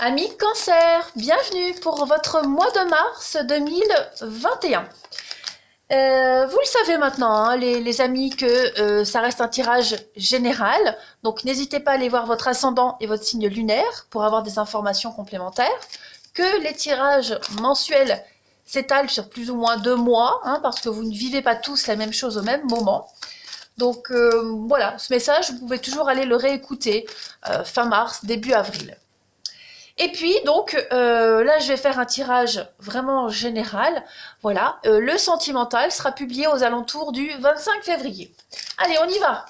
Amis Cancer, bienvenue pour votre mois de mars 2021. Vous le savez maintenant, hein, les amis, que ça reste un tirage général. Donc n'hésitez pas à aller voir votre ascendant et votre signe lunaire pour avoir des informations complémentaires. Que les tirages mensuels s'étalent sur plus ou moins 2 mois, hein, parce que vous ne vivez pas tous la même chose au même moment. Donc voilà, ce message, vous pouvez toujours aller le réécouter fin mars, début avril. Et puis, donc, là, je vais faire un tirage vraiment général. Voilà, le sentimental sera publié aux alentours du 25 février. Allez, on y va.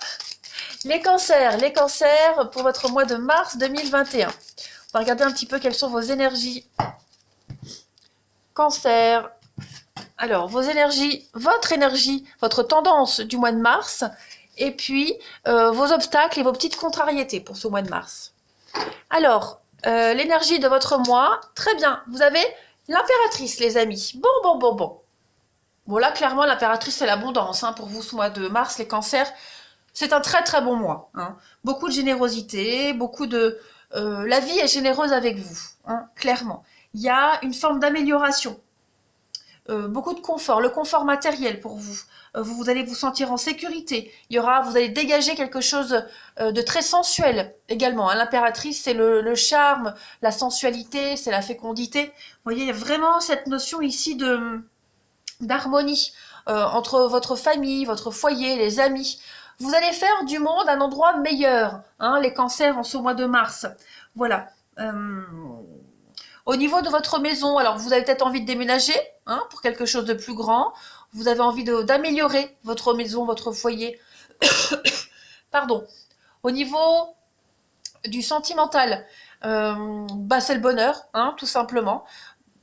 Les cancers pour votre mois de mars 2021. On va regarder un petit peu quelles sont vos énergies. Cancer. Alors, vos énergies, votre tendance du mois de mars, et puis vos obstacles et vos petites contrariétés pour ce mois de mars. Alors, l'énergie de votre mois, très bien, vous avez l'impératrice, les amis. Bon. Bon, là, clairement, l'impératrice, c'est l'abondance, hein, pour vous, ce mois de mars, les cancers. C'est un très, très bon mois, hein. Beaucoup de générosité, beaucoup de... la vie est généreuse avec vous, hein, clairement. Il y a une forme d'amélioration. Beaucoup de confort, le confort matériel pour vous. Vous allez vous sentir en sécurité. Vous allez dégager quelque chose de très sensuel également, hein. L'impératrice, c'est le charme, la sensualité, c'est la fécondité. Vous voyez, il y a vraiment cette notion ici d'harmonie entre votre famille, votre foyer, les amis. Vous allez faire du monde un endroit meilleur, hein, les cancers en ce mois de mars. Voilà. Au niveau de votre maison, alors vous avez peut-être envie de déménager, hein, pour quelque chose de plus grand. Vous avez envie d'améliorer votre maison, votre foyer. Pardon. Au niveau du sentimental, c'est le bonheur, hein, tout simplement.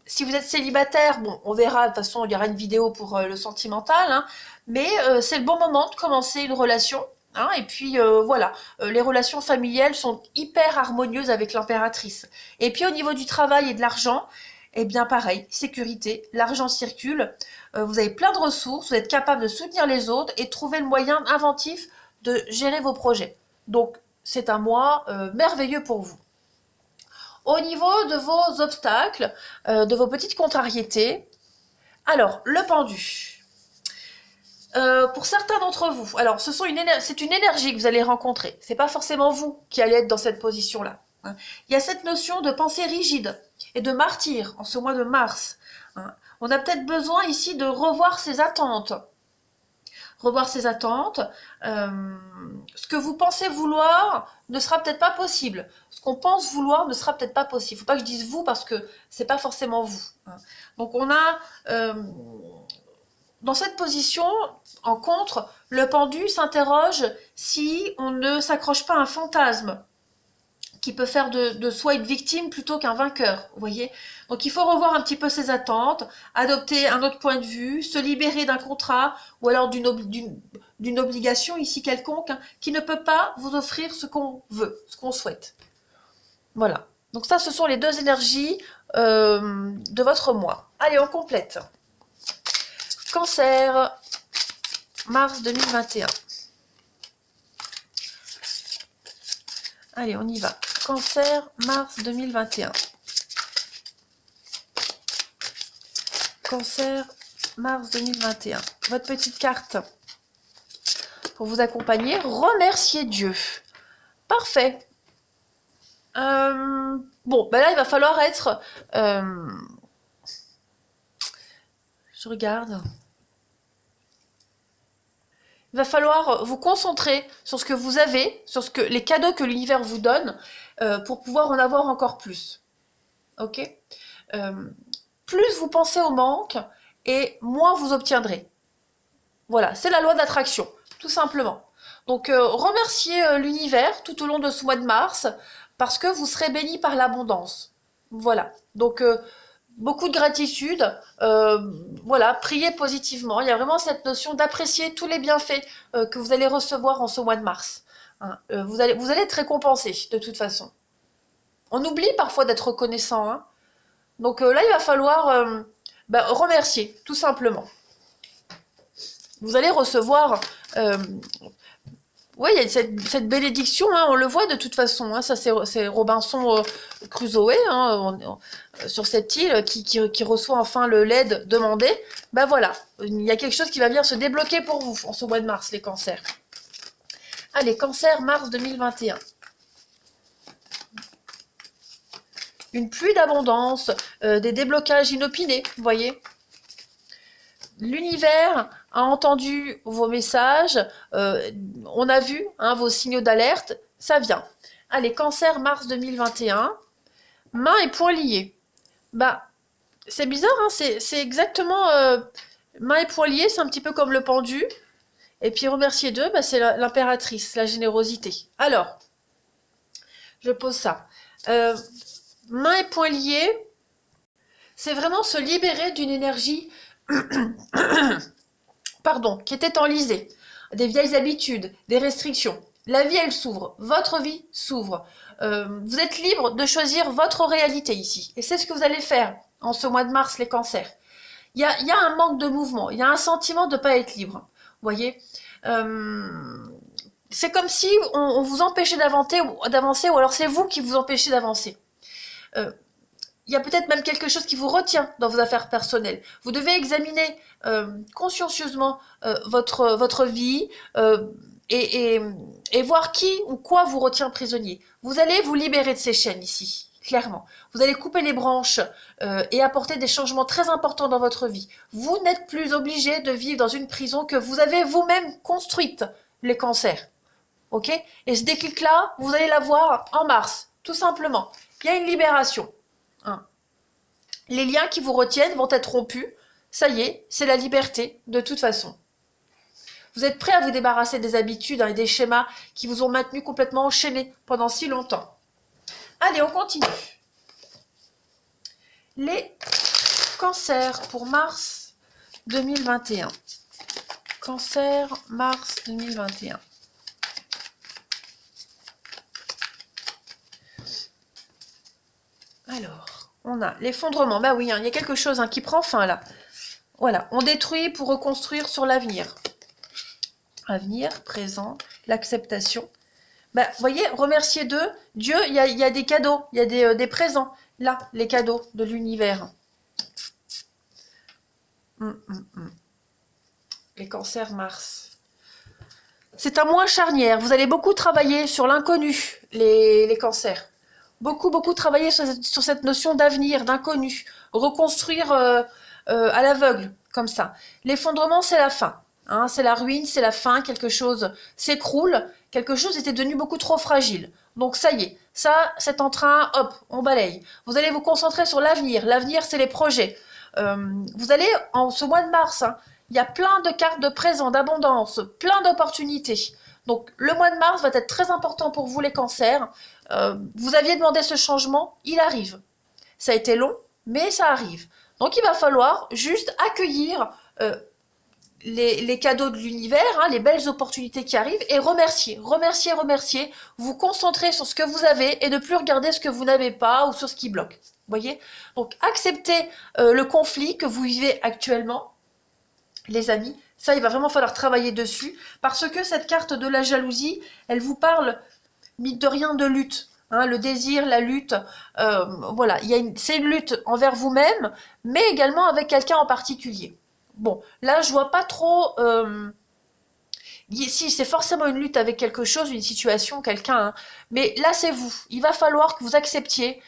Si vous êtes célibataire, bon, on verra, de toute façon, il y aura une vidéo pour le sentimental, hein, mais c'est le bon moment de commencer une relation. Hein, et puis voilà, les relations familiales sont hyper harmonieuses avec l'impératrice. Et puis au niveau du travail et de l'argent, eh bien pareil, sécurité, l'argent circule, vous avez plein de ressources, vous êtes capable de soutenir les autres et trouver le moyen inventif de gérer vos projets. Donc c'est un mois merveilleux pour vous. Au niveau de vos obstacles, de vos petites contrariétés, alors le pendu. Pour certains d'entre vous, alors c'est une énergie que vous allez rencontrer. C'est pas forcément vous qui allez être dans cette position-là, hein. Il y a cette notion de pensée rigide et de martyr en ce mois de mars, hein. On a peut-être besoin ici de revoir ses attentes. Ce que vous pensez vouloir ne sera peut-être pas possible. Ce qu'on pense vouloir ne sera peut-être pas possible. Faut pas que je dise vous parce que c'est pas forcément vous, hein. Donc on a dans cette position, en contre, le pendu s'interroge si on ne s'accroche pas à un fantasme qui peut faire de soi une victime plutôt qu'un vainqueur, vous voyez. Donc il faut revoir un petit peu ses attentes, adopter un autre point de vue, se libérer d'un contrat ou alors d'une obligation ici quelconque, hein, qui ne peut pas vous offrir ce qu'on veut, ce qu'on souhaite. Voilà. Donc ça, ce sont les deux énergies de votre mois. Allez, on complète. Cancer, mars 2021. Allez, on y va. Cancer, mars 2021. Cancer, mars 2021. Votre petite carte pour vous accompagner. Remerciez Dieu. Parfait. Bon, ben là, il va falloir être... je regarde. Il va falloir vous concentrer sur ce que vous avez, sur les cadeaux que l'univers vous donne, pour pouvoir en avoir encore plus. Ok ? Plus vous pensez au manque, et moins vous obtiendrez. Voilà, c'est la loi d'attraction, tout simplement. Donc, remerciez l'univers tout au long de ce mois de mars, parce que vous serez béni par l'abondance. Voilà. Donc, beaucoup de gratitude, voilà, priez positivement. Il y a vraiment cette notion d'apprécier tous les bienfaits que vous allez recevoir en ce mois de mars, hein. Vous allez être récompensé de toute façon. On oublie parfois d'être reconnaissant, hein. Donc là, il va falloir remercier, tout simplement. Vous allez recevoir Oui, il y a cette bénédiction, hein, on le voit de toute façon. Hein, ça, c'est Robinson Crusoe, hein, sur cette île, qui reçoit enfin le l'aide demandée. Ben voilà, il y a quelque chose qui va venir se débloquer pour vous en ce mois de mars, les cancers. Allez, cancer, mars 2021. Une pluie d'abondance, des déblocages inopinés, vous voyez. L'univers a entendu vos messages, on a vu hein, vos signaux d'alerte, ça vient. Allez, cancer, mars 2021, mains et poings liés. Bah, c'est bizarre, hein, c'est exactement mains et poings liés, c'est un petit peu comme le pendu. Et puis remercier d'eux, bah, c'est l'impératrice, la générosité. Alors, je pose ça. Mains et poings liés, c'est vraiment se libérer d'une énergie pardon, qui était enlisée, des vieilles habitudes, des restrictions. La vie, elle s'ouvre, votre vie s'ouvre. Vous êtes libre de choisir votre réalité ici. Et c'est ce que vous allez faire en ce mois de mars, les cancers. Il y a un manque de mouvement, il y a un sentiment de ne pas être libre. Vous voyez c'est comme si on vous empêchait d'avancer, ou alors c'est vous qui vous empêchez d'avancer. Il y a peut-être même quelque chose qui vous retient dans vos affaires personnelles. Vous devez examiner consciencieusement votre vie et voir qui ou quoi vous retient prisonnier. Vous allez vous libérer de ces chaînes ici, clairement. Vous allez couper les branches et apporter des changements très importants dans votre vie. Vous n'êtes plus obligé de vivre dans une prison que vous avez vous-même construite, les cancers. Ok? Et ce déclic-là, vous allez l'avoir en mars, tout simplement. Il y a une libération. Les liens qui vous retiennent vont être rompus. Ça y est, c'est la liberté, de toute façon. Vous êtes prêt à vous débarrasser des habitudes et des schémas qui vous ont maintenu complètement enchaînés pendant si longtemps. Allez, on continue. Les cancers pour mars 2021. Cancer, mars 2021. Alors, on a l'effondrement. Bah oui, hein, il y a quelque chose hein, qui prend fin là. Voilà, on détruit pour reconstruire sur l'avenir. Avenir, présent, l'acceptation. Bah, vous voyez, remercier d'eux. Dieu, il y a des cadeaux, il y a des présents. Là, les cadeaux de l'univers. Les cancers Mars. C'est un mois charnière. Vous allez beaucoup travailler sur l'inconnu, les cancers. Beaucoup travailler sur cette notion d'avenir, d'inconnu. Reconstruire à l'aveugle, comme ça. L'effondrement, c'est la fin. Hein, c'est la ruine, c'est la fin. Quelque chose s'écroule. Quelque chose était devenu beaucoup trop fragile. Donc ça y est, ça, c'est en train, hop, on balaye. Vous allez vous concentrer sur l'avenir. L'avenir, c'est les projets. Vous allez, en ce mois de mars, hein, il y a plein de cartes de présent, d'abondance, plein d'opportunités. Donc le mois de mars va être très important pour vous les cancers. Vous aviez demandé ce changement, il arrive. Ça a été long, mais ça arrive. Donc il va falloir juste accueillir les cadeaux de l'univers, hein, les belles opportunités qui arrivent, et remercier, vous concentrer sur ce que vous avez et ne plus regarder ce que vous n'avez pas ou sur ce qui bloque. Vous voyez? Donc acceptez le conflit que vous vivez actuellement, les amis. Ça, il va vraiment falloir travailler dessus, parce que cette carte de la jalousie, elle vous parle, mine de rien, de lutte. Hein, le désir, la lutte, voilà, c'est une lutte envers vous-même, mais également avec quelqu'un en particulier. Bon, là, je vois pas trop... si, c'est forcément une lutte avec quelque chose, une situation, quelqu'un, hein, mais là, c'est vous. Il va falloir que vous acceptiez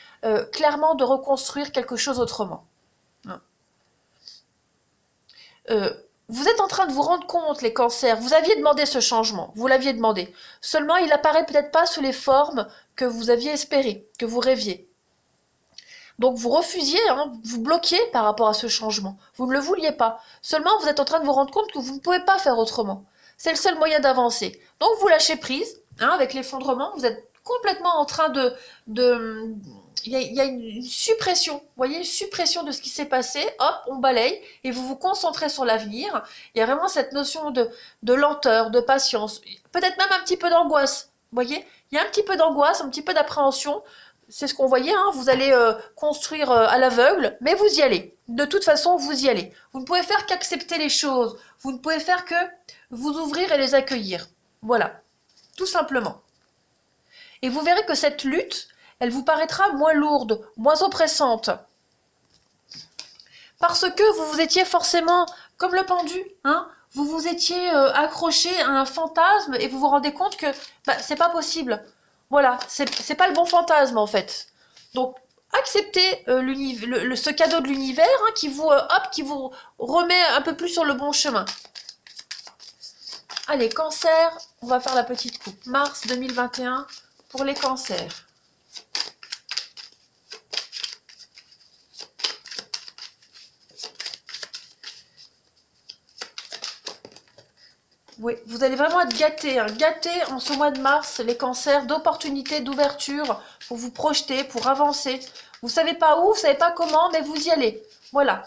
clairement de reconstruire quelque chose autrement. Vous êtes en train de vous rendre compte, les cancers, vous aviez demandé ce changement, vous l'aviez demandé. Seulement, il apparaît peut-être pas sous les formes que vous aviez espérées, que vous rêviez. Donc vous refusiez, hein, vous bloquiez par rapport à ce changement. Vous ne le vouliez pas. Seulement, vous êtes en train de vous rendre compte que vous ne pouvez pas faire autrement. C'est le seul moyen d'avancer. Donc vous lâchez prise, hein, avec l'effondrement, vous êtes complètement en train il y a une suppression, vous voyez, une suppression de ce qui s'est passé, hop, on balaye, et vous vous concentrez sur l'avenir. Il y a vraiment cette notion de lenteur, de patience, peut-être même un petit peu d'angoisse, vous voyez. Il y a un petit peu d'angoisse, un petit peu d'appréhension, c'est ce qu'on voyait, hein, vous allez construire à l'aveugle, mais vous y allez. De toute façon, vous y allez. Vous ne pouvez faire qu'accepter les choses, vous ne pouvez faire que vous ouvrir et les accueillir. Voilà. tout simplement. Et vous verrez que cette lutte, elle vous paraîtra moins lourde, moins oppressante. Parce que vous vous étiez forcément, comme le pendu, hein, vous vous étiez accroché à un fantasme et vous vous rendez compte que c'est pas possible. Voilà, c'est pas le bon fantasme en fait. Donc, acceptez ce cadeau de l'univers hein, qui vous remet un peu plus sur le bon chemin. Allez, cancer, on va faire la petite coupe. Mars 2021 pour les cancers. Oui, vous allez vraiment être gâtés, hein, gâtés en ce mois de mars, les cancers, d'opportunités, d'ouverture, pour vous projeter, pour avancer. Vous ne savez pas où, vous ne savez pas comment, mais vous y allez. Voilà,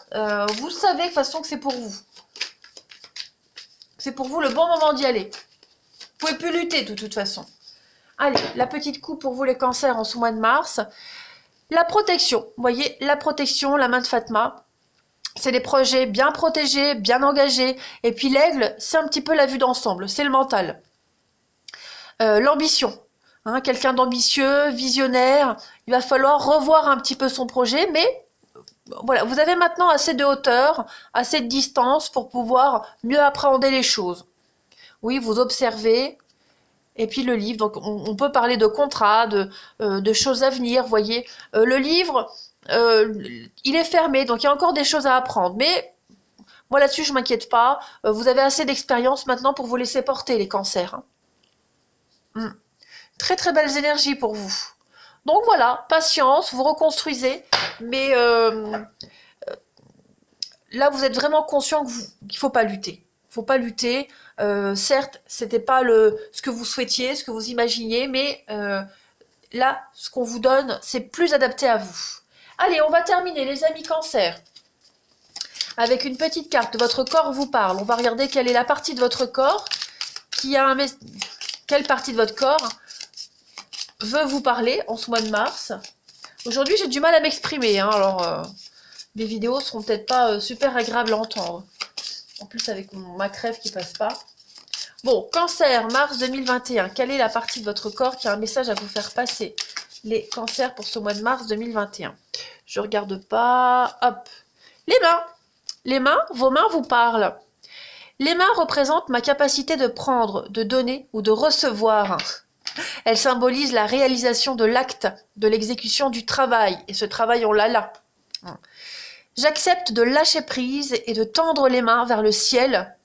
vous savez de toute façon que c'est pour vous. C'est pour vous le bon moment d'y aller. Vous ne pouvez plus lutter de toute façon. Allez, la petite coupe pour vous les cancers en ce mois de mars. La protection, vous voyez, la protection, la main de Fatma. C'est des projets bien protégés, bien engagés. Et puis l'aigle, c'est un petit peu la vue d'ensemble, c'est le mental. L'ambition, hein, quelqu'un d'ambitieux, visionnaire, il va falloir revoir un petit peu son projet, mais voilà, vous avez maintenant assez de hauteur, assez de distance pour pouvoir mieux appréhender les choses. Oui, vous observez, et puis le livre, donc on peut parler de contrats, de choses à venir, vous voyez. Le livre... il est fermé, donc il y a encore des choses à apprendre. Mais moi là-dessus, je ne m'inquiète pas. Vous avez assez d'expérience maintenant pour vous laisser porter les cancers. Hein. Très très belles énergies pour vous. Donc voilà, patience, vous reconstruisez. Mais là, vous êtes vraiment conscient qu'il ne faut pas lutter. Il ne faut pas lutter. Certes, ce n'était pas ce que vous souhaitiez, ce que vous imaginiez, mais là, ce qu'on vous donne, c'est plus adapté à vous. Allez, on va terminer, les amis cancer, avec une petite carte. Votre corps vous parle. On va regarder quelle est la partie de votre corps quelle partie de votre corps veut vous parler en ce mois de mars. Aujourd'hui, j'ai du mal à m'exprimer. Hein, alors, mes vidéos seront peut-être pas super agréables à entendre. En plus, avec ma crève qui passe pas. Bon, cancer, mars 2021. Quelle est la partie de votre corps qui a un message à vous faire passer? Les cancers pour ce mois de mars 2021. Je regarde pas. Hop. Les mains. Les mains, vos mains vous parlent. Les mains représentent ma capacité de prendre, de donner ou de recevoir. Elles symbolisent la réalisation de l'acte, de l'exécution du travail. Et ce travail, on l'a là. J'accepte de lâcher prise et de tendre les mains vers le ciel.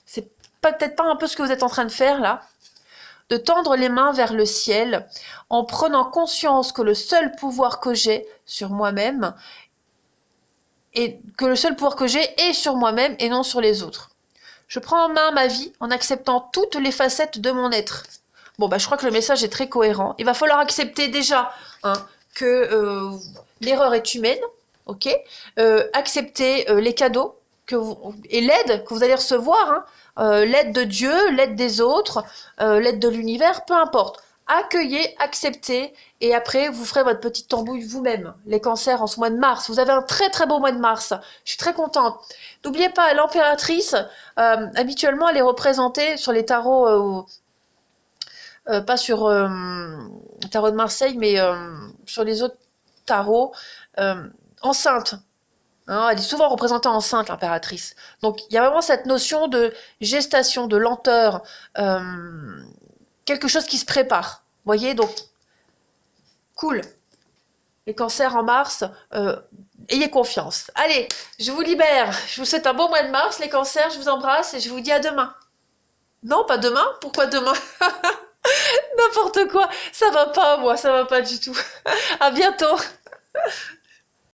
C'est peut-être pas un peu ce que vous êtes en train de faire là? De tendre les mains vers le ciel en prenant conscience que le seul pouvoir que j'ai sur moi-même et que le seul pouvoir que j'ai est sur moi-même et non sur les autres. Je prends en main ma vie en acceptant toutes les facettes de mon être. Bon, je crois que le message est très cohérent. Il va falloir accepter déjà que l'erreur est humaine, ok. Accepter les cadeaux et l'aide que vous allez recevoir, l'aide de Dieu, l'aide des autres, l'aide de l'univers, peu importe. Accueillez, acceptez, et après, vous ferez votre petite tambouille vous-même. Les cancers en ce mois de mars. Vous avez un très très beau mois de mars. Je suis très contente. N'oubliez pas, l'impératrice, habituellement, elle est représentée sur les tarots, pas sur le tarot de Marseille, mais sur les autres tarots, enceinte. Hein, elle est souvent représentée enceinte, l'impératrice. Donc, il y a vraiment cette notion de gestation, de lenteur, quelque chose qui se prépare. Vous voyez, donc, cool. Les cancers en mars, ayez confiance. Allez, je vous libère. Je vous souhaite un bon mois de mars, les cancers. Je vous embrasse et je vous dis à demain. Non, pas demain. Pourquoi demain? N'importe quoi. Ça va pas, moi. Ça va pas du tout. À bientôt.